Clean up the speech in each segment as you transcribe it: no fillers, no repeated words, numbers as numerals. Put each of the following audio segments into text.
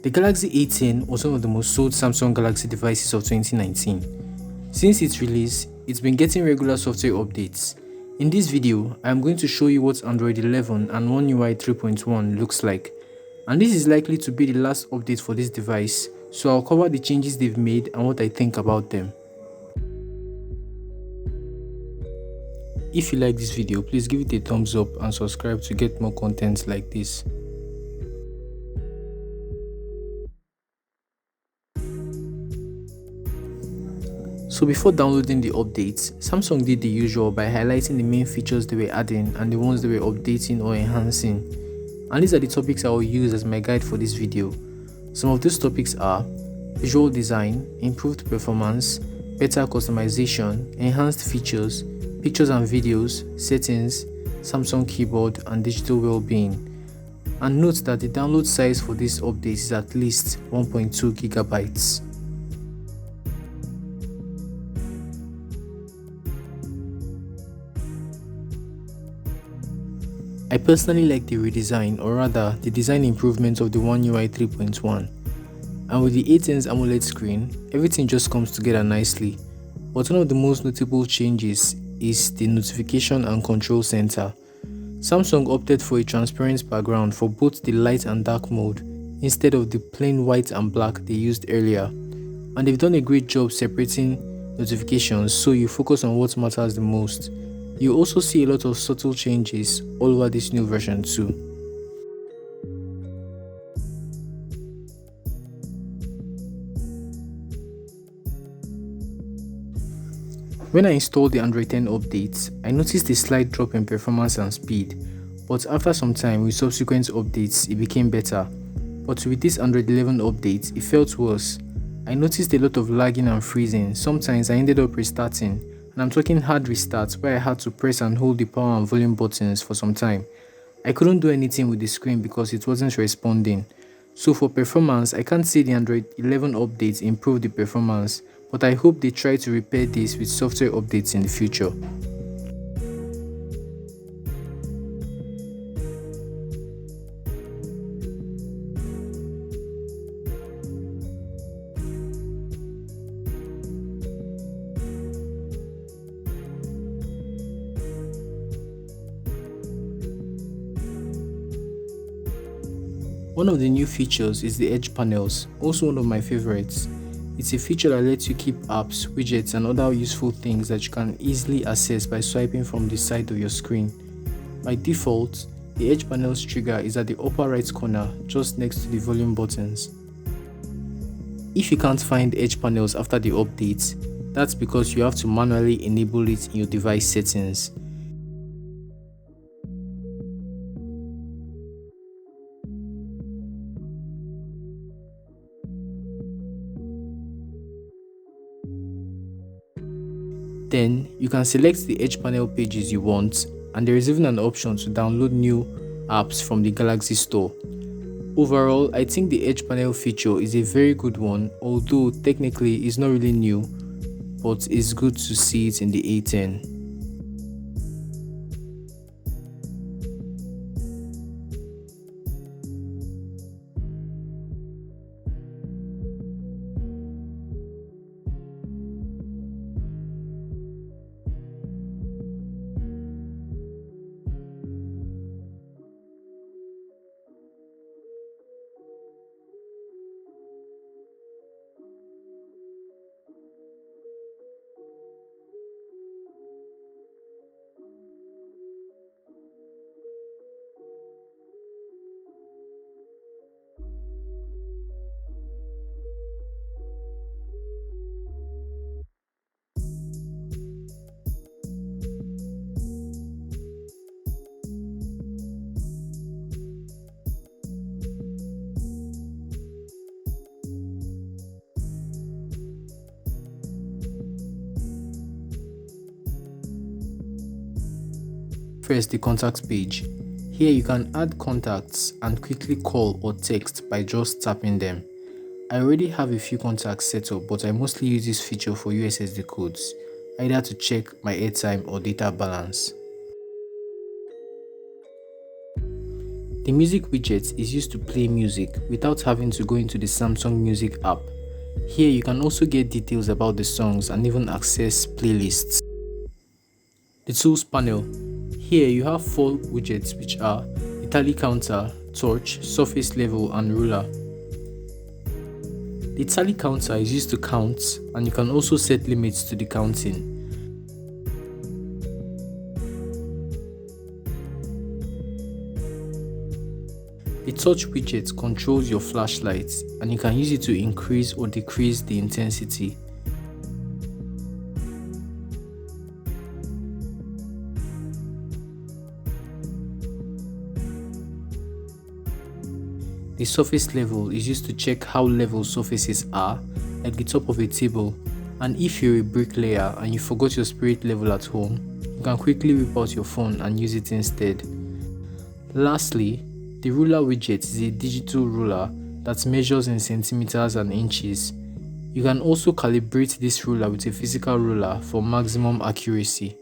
The Galaxy A10 was one of the most sold Samsung Galaxy devices of 2019. Since its release, it's been getting regular software updates. In this video, I am going to show you what Android 11 and One UI 3.1 looks like. And this is likely to be the last update for this device, so I'll cover the changes they've made and what I think about them. If you like this video, please give it a thumbs up and subscribe to get more content like this. So before downloading the updates, Samsung did the usual by highlighting the main features they were adding and the ones they were updating or enhancing. And these are the topics I will use as my guide for this video. Some of these topics are visual design, improved performance, better customization, enhanced features, pictures and videos, settings, Samsung keyboard and digital well-being. And note that the download size for this update is at least 1.2 gigabytes. I personally like the redesign, or rather the design improvements of the One UI 3.1. And with the A10's AMOLED screen, everything just comes together nicely. But one of the most notable changes is the notification and control center. Samsung opted for a transparent background for both the light and dark mode instead of the plain white and black they used earlier. And they've done a great job separating notifications so you focus on what matters the most. You also see a lot of subtle changes all over this new version too. When I installed the Android 10 updates, I noticed a slight drop in performance and speed, but after some time with subsequent updates it became better. But with this Android 11 update, it felt worse. I noticed a lot of lagging and freezing. Sometimes I ended up restarting, and I'm talking hard restarts where I had to press and hold the power and volume buttons for some time. I couldn't do anything with the screen because it wasn't responding. So for performance, I can't say the Android 11 updates improved the performance, but I hope they try to repair this with software updates in the future. One of the new features is the Edge panels, also one of my favorites. It's a feature that lets you keep apps, widgets and other useful things that you can easily access by swiping from the side of your screen. By default, the Edge panels trigger is at the upper right corner, just next to the volume buttons. If you can't find Edge panels after the update, that's because you have to manually enable it in your device settings. Then, you can select the Edge panel pages you want, and there is even an option to download new apps from the Galaxy Store. Overall, I think the Edge panel feature is a very good one, although technically it's not really new, but it's good to see it in the A10. First, the contacts page. Here you can add contacts and quickly call or text by just tapping them. I already have a few contacts set up, but I mostly use this feature for USSD codes, either to check my airtime or data balance. The music widget is used to play music without having to go into the Samsung Music app. Here you can also get details about the songs and even access playlists. The tools panel. Here you have 4 widgets which are the tally counter, torch, surface level and ruler. The tally counter is used to count, and you can also set limits to the counting. The torch widget controls your flashlight, and you can use it to increase or decrease the intensity. The surface level is used to check how level surfaces are, like the top of a table, and if you're a bricklayer and you forgot your spirit level at home, you can quickly whip out your phone and use it instead. Lastly, the ruler widget is a digital ruler that measures in centimeters and inches. You can also calibrate this ruler with a physical ruler for maximum accuracy.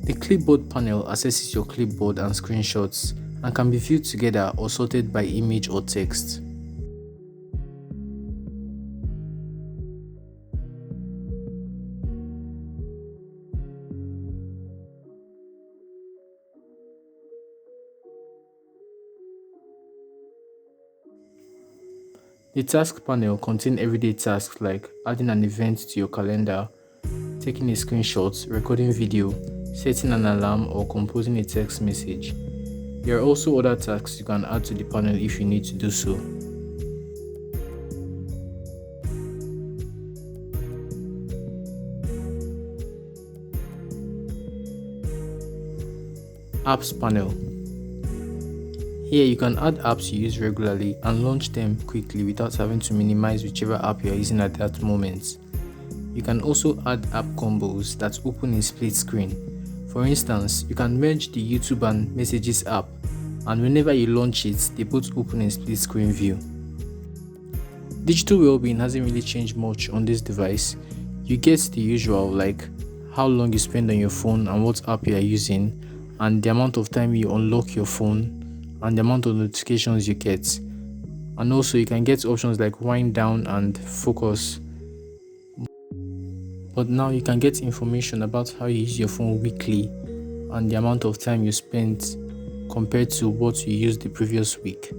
The clipboard panel accesses your clipboard and screenshots and can be viewed together or sorted by image or text. The task panel contains everyday tasks like adding an event to your calendar, taking a screenshot, recording video, setting an alarm, or composing a text message. There are also other tasks you can add to the panel if you need to do so. Apps panel. Here you can add apps you use regularly and launch them quickly without having to minimize whichever app you are using at that moment. You can also add app combos that open in split screen. For instance, you can merge the YouTube and Messages app, and whenever you launch it, they both open in split screen view. Digital Wellbeing hasn't really changed much on this device. You get the usual, like how long you spend on your phone and what app you are using, and the amount of time you unlock your phone, and the amount of notifications you get. And also you can get options like wind down and focus. But now you can get information about how you use your phone weekly and the amount of time you spent compared to what you used the previous week.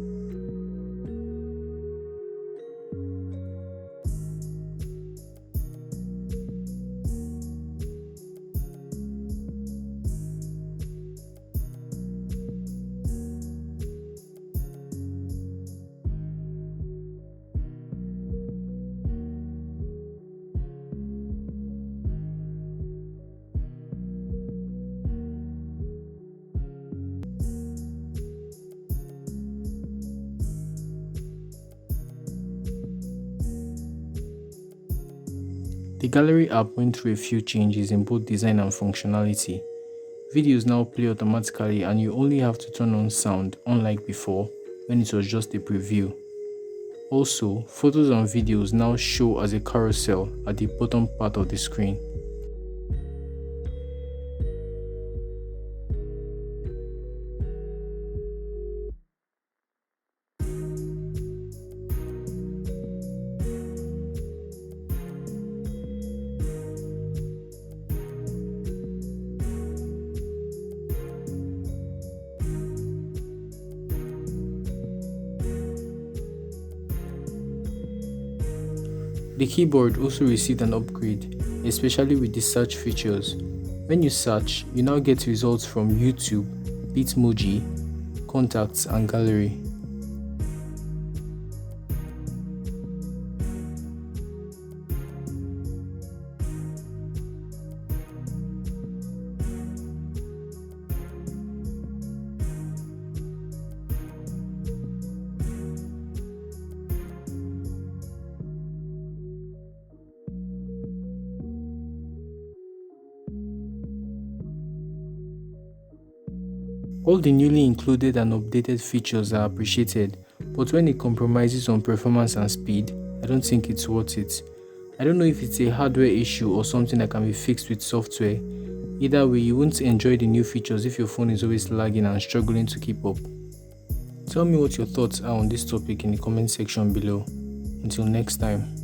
The Gallery app went through a few changes in both design and functionality. Videos now play automatically and you only have to turn on sound, unlike before when it was just a preview. Also, photos and videos now show as a carousel at the bottom part of the screen. The keyboard also received an upgrade, especially with the search features. When you search, you now get results from YouTube, Bitmoji, Contacts, and Gallery. All the newly included and updated features are appreciated, but when it compromises on performance and speed, I don't think it's worth it. I don't know if it's a hardware issue or something that can be fixed with software. Either way, you won't enjoy the new features if your phone is always lagging and struggling to keep up. Tell me what your thoughts are on this topic in the comment section below. Until next time.